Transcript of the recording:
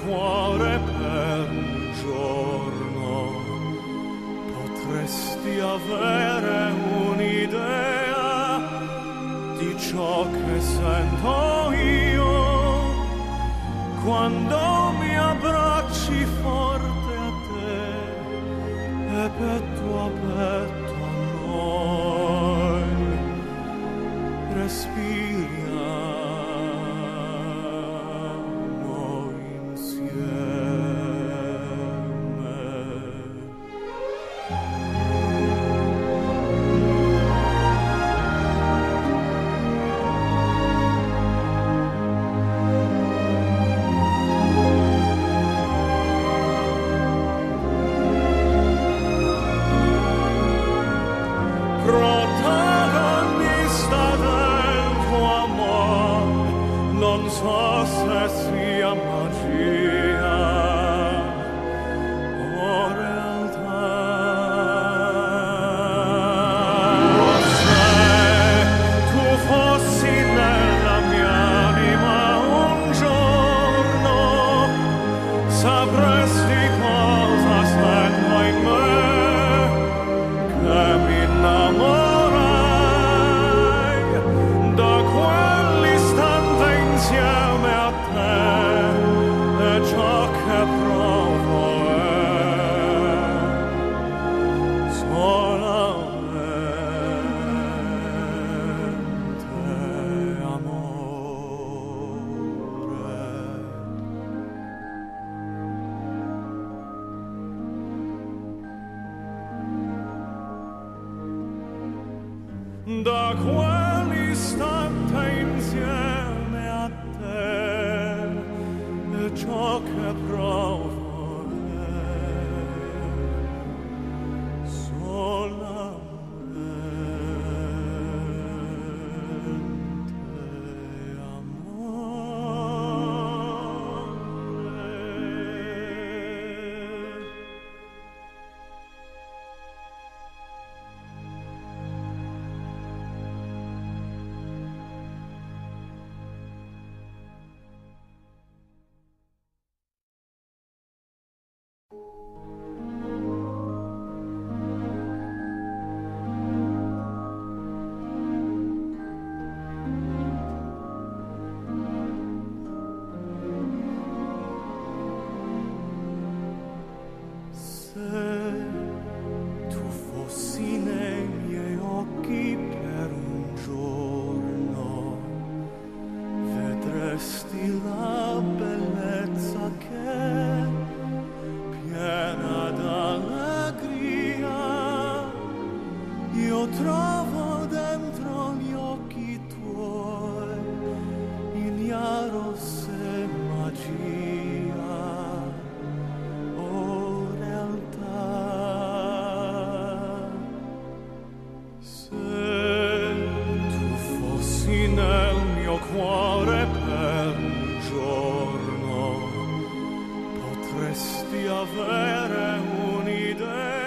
cuore per un giorno potresti avere un'idea di ciò che sento io quando mi abbracci forte a te e petto a petto a noi respiriamo insieme. Protagonista del tuo amor, non so se sia magia o realtà. Se tu fossi nella mia anima un giorno, sapresti cosa sento in me, che mi innamorai da quell'istante insieme a te, e ciò che provo è solamente amore. Da quell'istante insieme a te, e ciò che provo è solamente amore. Se tu fossi nei miei occhi per un giorno, vedresti la bellezza che, piena d'allegria, io trovo dentro gli occhi tuoi, ignaro se magia o realtà. Se tu fossi nel mio cuore per un giorno, potresti avere un'idea